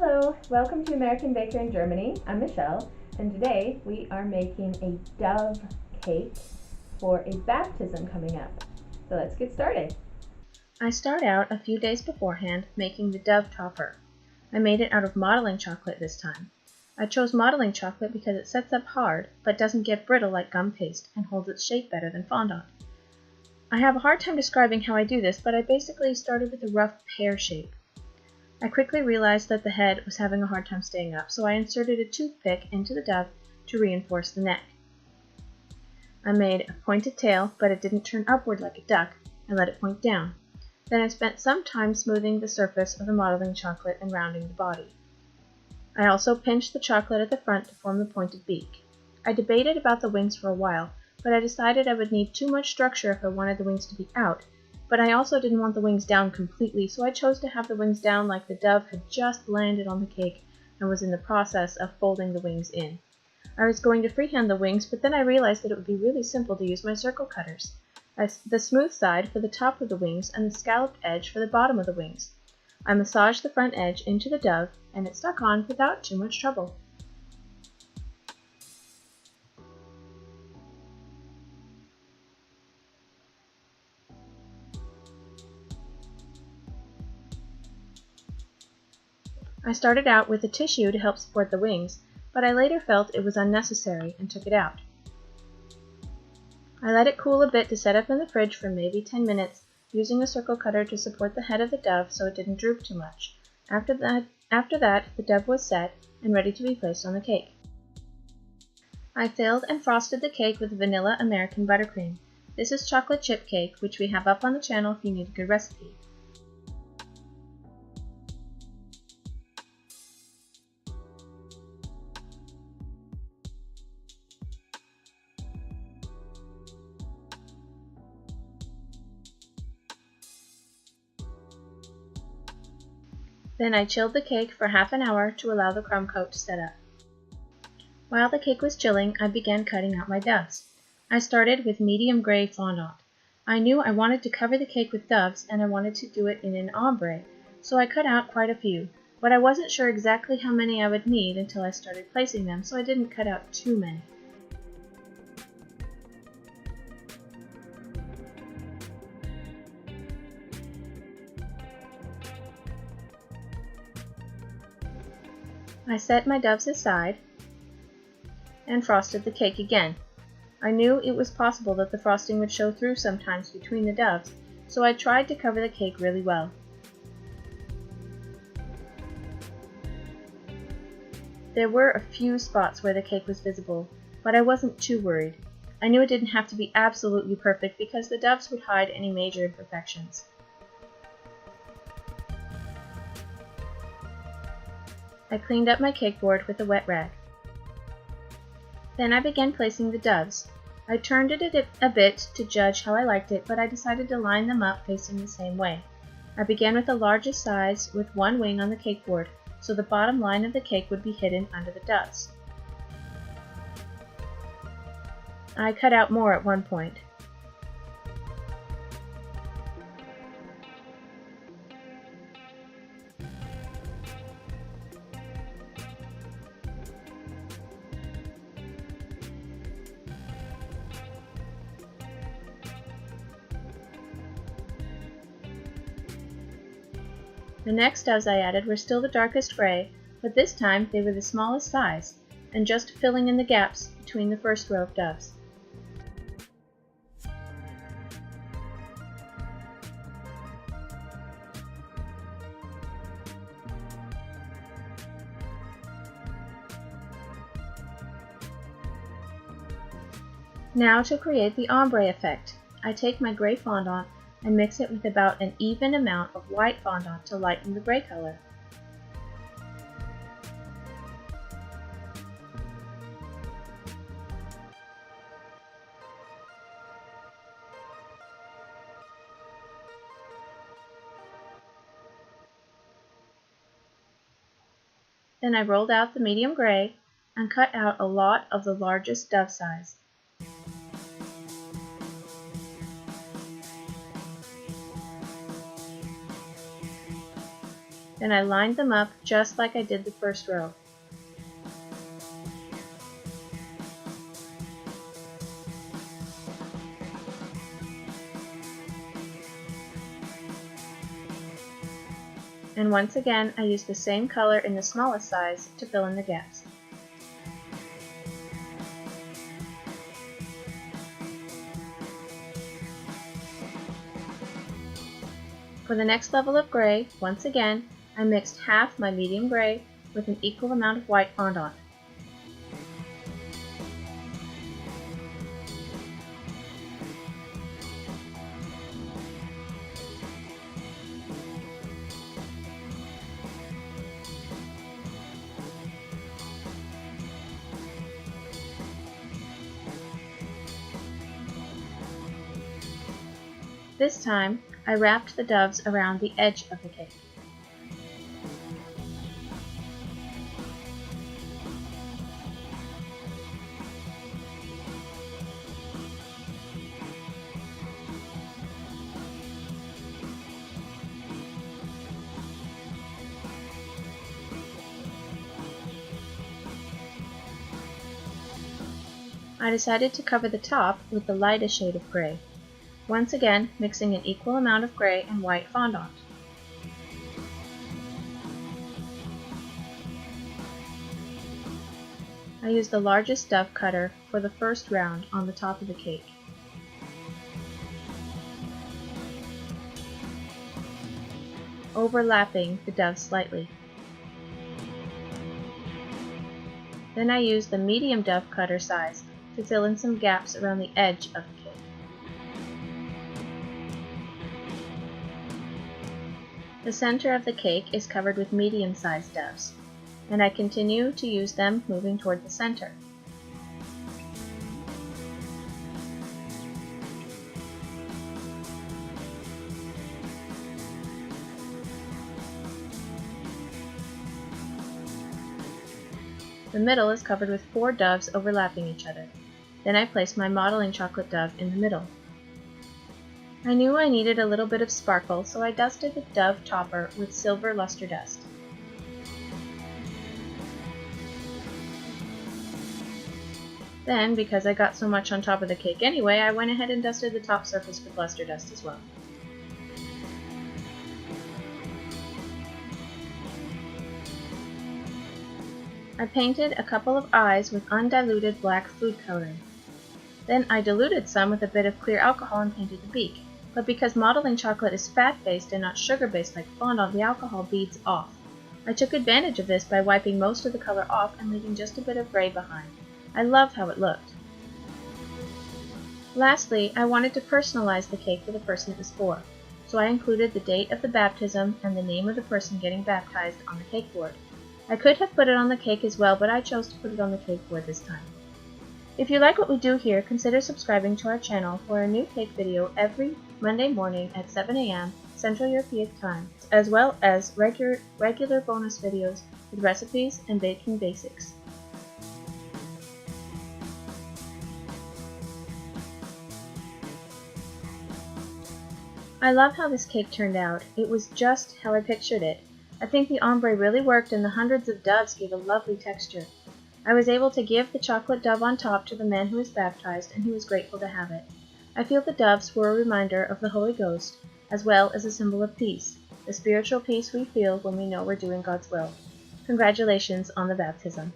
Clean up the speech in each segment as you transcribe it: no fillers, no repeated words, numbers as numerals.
Hello, welcome to American Baker in Germany. I'm Michelle, and today we are making a dove cake for a baptism coming up. So let's get started. I start out a few days beforehand making the dove topper. I made it out of modeling chocolate this time. I chose modeling chocolate because it sets up hard, but doesn't get brittle like gum paste and holds its shape better than fondant. I have a hard time describing how I do this, but I basically started with a rough pear shape. I quickly realized that the head was having a hard time staying up, so I inserted a toothpick into the dove to reinforce the neck. I made a pointed tail, but it didn't turn upward like a duck. I let it point down. Then I spent some time smoothing the surface of the modeling chocolate and rounding the body. I also pinched the chocolate at the front to form the pointed beak. I debated about the wings for a while, but I decided I would need too much structure if I wanted the wings to be out. But I also didn't want the wings down completely, so I chose to have the wings down like the dove had just landed on the cake and was in the process of folding the wings in. I was going to freehand the wings, but then I realized that it would be really simple to use my circle cutters. The smooth side for the top of the wings and the scalloped edge for the bottom of the wings. I massaged the front edge into the dove, and it stuck on without too much trouble. I started out with a tissue to help support the wings, but I later felt it was unnecessary and took it out. I let it cool a bit to set up in the fridge for maybe 10 minutes, using a circle cutter to support the head of the dove so it didn't droop too much. After that, the dove was set and ready to be placed on the cake. I filled and frosted the cake with vanilla American buttercream. This is chocolate chip cake, which we have up on the channel if you need a good recipe. Then I chilled the cake for half an hour to allow the crumb coat to set up. While the cake was chilling, I began cutting out my doves. I started with medium gray fondant. I knew I wanted to cover the cake with doves and I wanted to do it in an ombre, so I cut out quite a few, but I wasn't sure exactly how many I would need until I started placing them, so I didn't cut out too many. I set my doves aside and frosted the cake again. I knew it was possible that the frosting would show through sometimes between the doves, so I tried to cover the cake really well. There were a few spots where the cake was visible, but I wasn't too worried. I knew it didn't have to be absolutely perfect because the doves would hide any major imperfections. I cleaned up my cake board with a wet rag. Then I began placing the doves. I turned it a bit to judge how I liked it, but I decided to line them up facing the same way. I began with the largest size with one wing on the cake board, so the bottom line of the cake would be hidden under the doves. I cut out more at one point. The next doves I added were still the darkest gray, but this time they were the smallest size, and just filling in the gaps between the first row of doves. Now to create the ombre effect, I take my gray fondant and mix it with about an even amount of white fondant to lighten the gray color. Then I rolled out the medium gray and cut out a lot of the largest dove size. Then I lined them up just like I did the first row. And once again, I used the same color in the smallest size to fill in the gaps. For the next level of gray, once again, I mixed half my medium gray with an equal amount of white fondant. This time, I wrapped the doves around the edge of the cake. I decided to cover the top with the lightest shade of gray, once again mixing an equal amount of gray and white fondant. I used the largest dove cutter for the first round on the top of the cake. Overlapping the dove slightly. Then I used the medium dove cutter size to fill in some gaps around the edge of the cake. The center of the cake is covered with medium-sized doves, and I continue to use them moving toward the center. The middle is covered with 4 doves overlapping each other. Then I place my modeling chocolate dove in the middle. I knew I needed a little bit of sparkle, so I dusted the dove topper with silver luster dust. Then, because I got so much on top of the cake anyway, I went ahead and dusted the top surface with luster dust as well. I painted a couple of eyes with undiluted black food coloring. Then I diluted some with a bit of clear alcohol and painted the beak, but because modeling chocolate is fat-based and not sugar-based like fondant, the alcohol beads off. I took advantage of this by wiping most of the color off and leaving just a bit of gray behind. I loved how it looked. Lastly, I wanted to personalize the cake for the person it was for, so I included the date of the baptism and the name of the person getting baptized on the cake board. I could have put it on the cake as well, but I chose to put it on the cake board this time. If you like what we do here, consider subscribing to our channel for a new cake video every Monday morning at 7 a.m. Central European Time, as well as regular bonus videos with recipes and baking basics. I love how this cake turned out. It was just how I pictured it. I think the ombre really worked and the hundreds of doves gave a lovely texture. I was able to give the chocolate dove on top to the man who was baptized, and he was grateful to have it. I feel the doves were a reminder of the Holy Ghost, as well as a symbol of peace, the spiritual peace we feel when we know we're doing God's will. Congratulations on the baptism.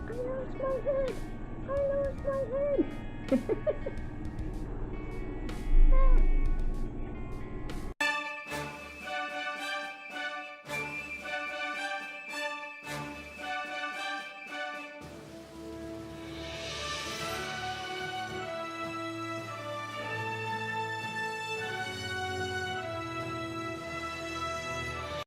I lost my head!